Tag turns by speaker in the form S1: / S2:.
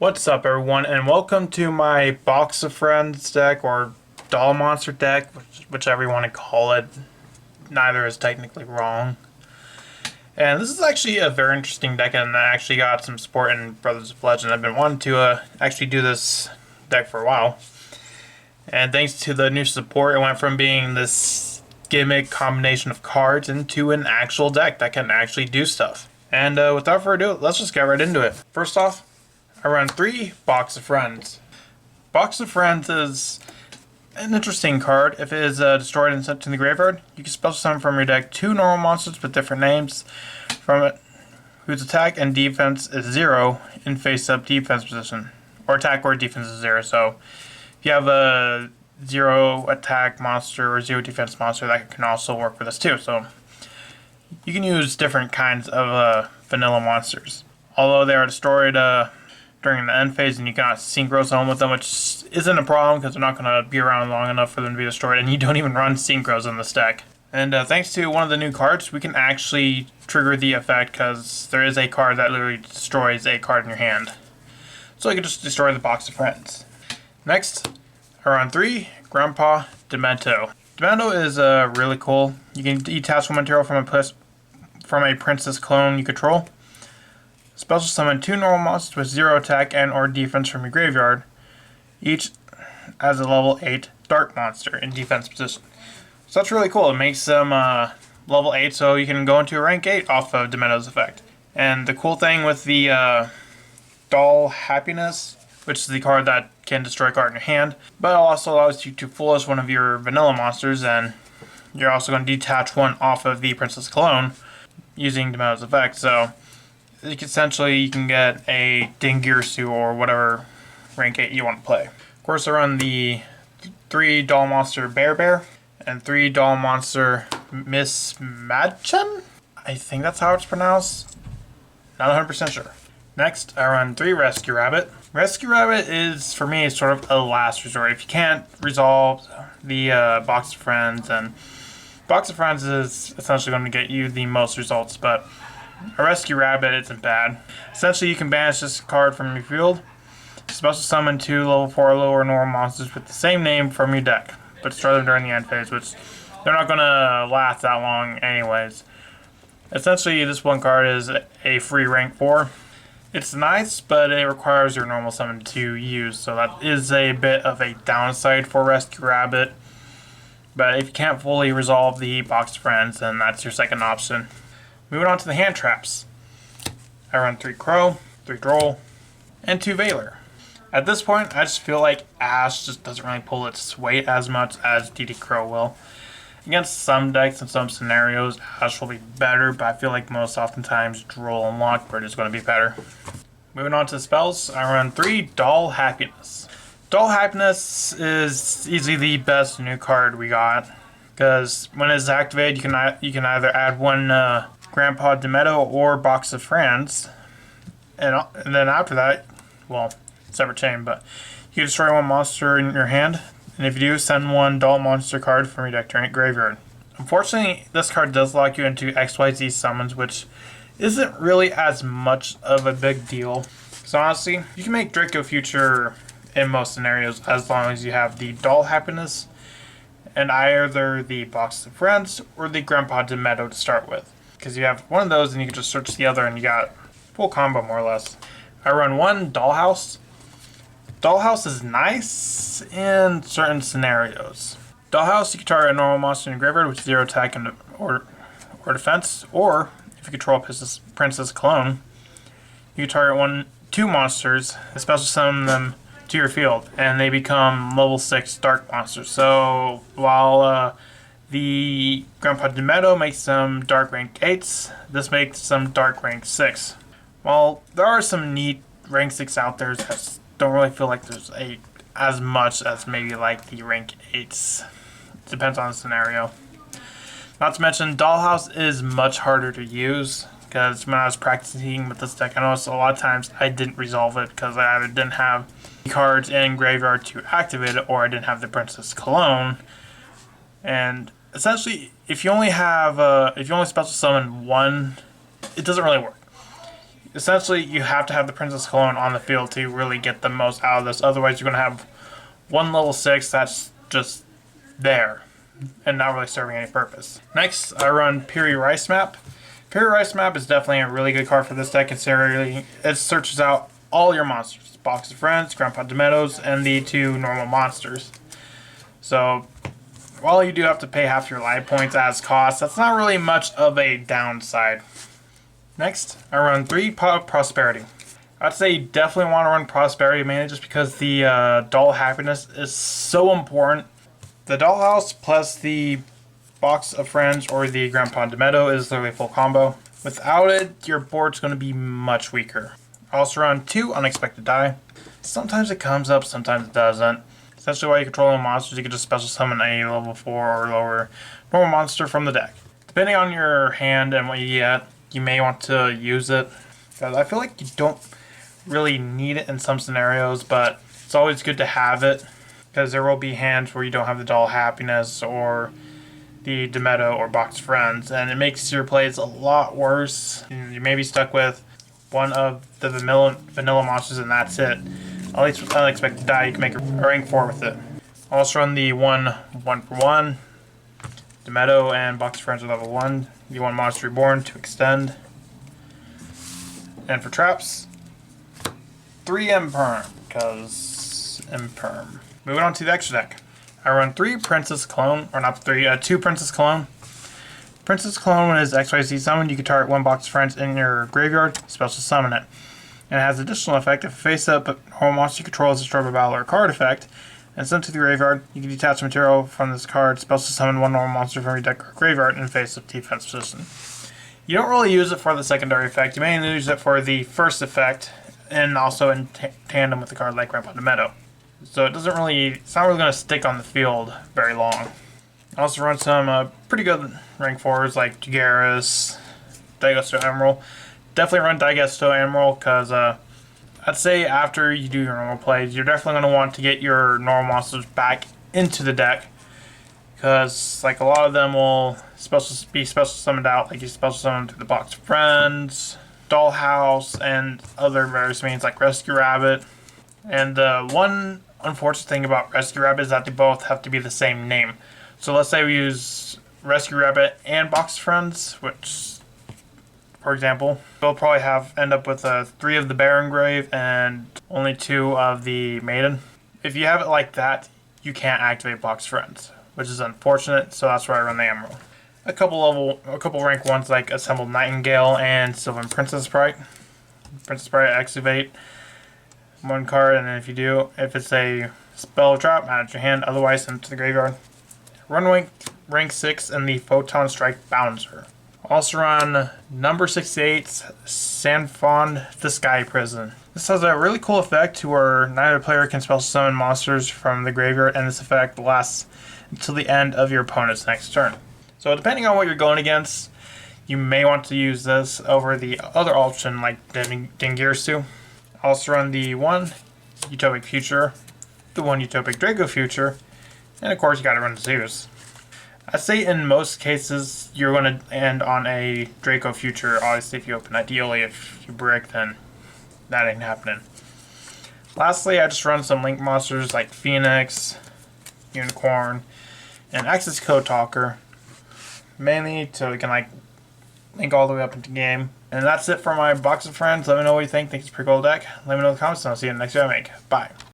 S1: What's up, everyone, and welcome to my Box of Friends deck, or Doll Monster deck, whichever you want to call it. Neither is technically wrong. And this is actually a very interesting deck, and I actually got some support in Brothers of Legend. I've been wanting to actually do this deck for a while. And thanks to the new support, it went from being this gimmick combination of cards into an actual deck that can actually do stuff. And without further ado, let's just get right into it. First off, I run 3 Box of Friends. Box of Friends is an interesting card. If it is destroyed and sent to the graveyard, you can special summon from your deck 2 normal monsters with different names from it, whose attack and defense is 0 in face-up defense position. Or attack or defense is 0. So if you have a 0 attack monster or 0 defense monster, that can also work for this too. So you can use different kinds of vanilla monsters. Although they are destroyed during the end phase, and you cannot synchro summon with them, which isn't a problem because they're not going to be around long enough for them to be destroyed, and you don't even run synchros in this deck. And thanks to one of the new cards, we can actually trigger the effect because there is a card that literally destroys a card in your hand. So you can just destroy the Box of Friends. Next, I run 3 Grandpa Demento. Demento is really cool. You can detach one material from a princess clone you control. Special summon 2 normal monsters with 0 attack and or defense from your graveyard, each as a level 8 dark monster in defense position. So that's really cool. It makes them level 8, so you can go into a rank 8 off of Demento's effect. And the cool thing with the Doll Happiness, which is the card that can destroy a card in your hand, but it also allows you to foolish one of your vanilla monsters, and you're also going to detach one off of the Princess Cologne using Demento's effect. So essentially, you can get a Dingirsu or whatever rank 8 you want to play. Of course, I run the 3 Doll Monster Bear and 3 Doll Monster Miss Madchen? I think that's how it's pronounced. Not 100% sure. Next, I run 3 Rescue Rabbit. Rescue Rabbit is, for me, sort of a last resort. If you can't resolve the Box of Friends, and Box of Friends is essentially going to get you the most results, but a Rescue Rabbit isn't bad. Essentially, you can banish this card from your field, special summon 2 level 4 or lower normal monsters with the same name from your deck, but destroy them during the end phase, which they're not going to last that long anyways. Essentially, this one card is a free rank 4. It's nice, but it requires your normal summon to use, so that is a bit of a downside for Rescue Rabbit. But if you can't fully resolve the Box of Friends, then that's your second option. Moving on to the hand traps. I run 3 Crow, 3 Droll, and 2 Veiler. At this point, I just feel like Ash just doesn't really pull its weight as much as DD Crow will. Against some decks and some scenarios, Ash will be better, but I feel like most oftentimes Droll and Lockbird is going to be better. Moving on to the spells, I run 3 Doll Happiness. Doll Happiness is easily the best new card we got, because when it's activated, you can either add one Grandpa Demento or Box of Friends, and then after that, well, separate chain, but you can destroy one monster in your hand, and if you do, send one Doll Monster card from your deck to your graveyard. Unfortunately, this card does lock you into XYZ summons, which isn't really as much of a big deal. So honestly, you can make Draco Future in most scenarios as long as you have the Doll Happiness and either the Box of Friends or the Grandpa Demento to start with. Because you have one of those and you can just search the other and you got full combo more or less. I run 1 Dollhouse. Dollhouse is nice in certain scenarios. Dollhouse, you can target a normal monster in your graveyard with 0 attack and or defense, or if you control Princess Cologne, you can target 2 monsters, special summon them to your field, and they become level 6 dark monsters. So while the Grandpa Demento makes some dark rank 8s, this makes some dark rank 6. While there are some neat rank 6 out there, I just don't really feel like there's as much as maybe like the rank 8s. Depends on the scenario. Not to mention, Dollhouse is much harder to use, because when I was practicing with this deck, I noticed a lot of times I didn't resolve it because I either didn't have cards in graveyard to activate it, or I didn't have the Princess Cologne. And essentially, if you only special summon 1, it doesn't really work. essentially you have to have the Princess Cologne on the field to really get the most out of this. Otherwise, you're going to have one level 6 that's just there and not really serving any purpose. Next, I run Piri Rice Map. Piri Rice Map is definitely a really good card for this deck, considering it searches out all your monsters. Box of Friends, Grandpa Demeto's, and the 2 normal monsters. So, while you do have to pay half your life points as cost, that's not really much of a downside. Next, I run 3 Prosperity. I'd say you definitely want to run Prosperity, mainly just because the Doll Happiness is so important. The Dollhouse plus the Box of Friends or the Grandpa Demeto is literally full combo. Without it, your board's going to be much weaker. I also run 2 Unexpected Die. Sometimes it comes up, sometimes it doesn't. Essentially, while you control monsters, you can just special summon a level 4 or lower normal monster from the deck. Depending on your hand and what you get, you may want to use it. Because I feel like you don't really need it in some scenarios, but it's always good to have it. Because there will be hands where you don't have the Doll Happiness or the Demeto or Box of Friends, and it makes your plays a lot worse. You may be stuck with one of the vanilla monsters and that's it. At least with Unexpected Die, you can make a rank 4 with it. Also run the 1/1 Demeto and Box of Friends are level 1. The 1 Monster Reborn to extend. And for traps, 3 Imperm, because Imperm. Moving on to the extra deck. I run 3 Princess Cologne, or not 3, 2 Princess Cologne. Princess Cologne is XYZ summon. You can target 1 Box of Friends in your graveyard, special summon it. And it has additional effect. If a face-up normal monster you control is destroyed by battle or a card effect, and sent to the graveyard, you can detach material from this card, special summon 1 normal monster from your deck or graveyard in face-up defense position. You don't really use it for the secondary effect. You may use it for the first effect, and also in tandem with a card like Grandpa Demeto. So it's not really going to stick on the field very long. I also run some pretty good rank 4s like Jagaris, Daigusto Emerald. Definitely run Daigusto Emerald because I'd say after you do your normal plays, you're definitely going to want to get your normal monsters back into the deck. Because like a lot of them will be special summoned out, like you special summon through the Box of Friends, Dollhouse, and other various means like Rescue Rabbit. And the one unfortunate thing about Rescue Rabbit is that they both have to be the same name. So let's say we use Rescue Rabbit and Box of Friends, which, for example, we'll probably end up with 3 of the Baron Grave and only 2 of the Maiden. If you have it like that, you can't activate Box of Friends, which is unfortunate. So that's why I run the Emerald. A couple rank 1s like Assembled Nightingale and Sylvan Princess Sprite. Princess Sprite activate 1 card, and then if it's a spell or trap, add it to your hand. Otherwise, send it to the graveyard. Run rank 6 in the Photon Strike Bouncer. Also run number 68, Sanfon the Sky Prison. This has a really cool effect to where neither player can special summon monsters from the graveyard, and this effect lasts until the end of your opponent's next turn. So depending on what you're going against, you may want to use this over the other option like Dingirsu. Also run the 1 Utopic Future, the 1 Utopic Draco Future, and of course you gotta run Zeus. I'd say in most cases you're going to end on a Draco Future, obviously if you open. Ideally if you brick, then that ain't happening. Lastly, I just run some Link monsters like Phoenix, Unicorn, and Access Code Talker, mainly so we can link all the way up into game. And that's it for my Box of Friends. Let me know what you think. Think it's a pretty cool deck. Let me know in the comments, and I'll see you in the next video I make. Bye.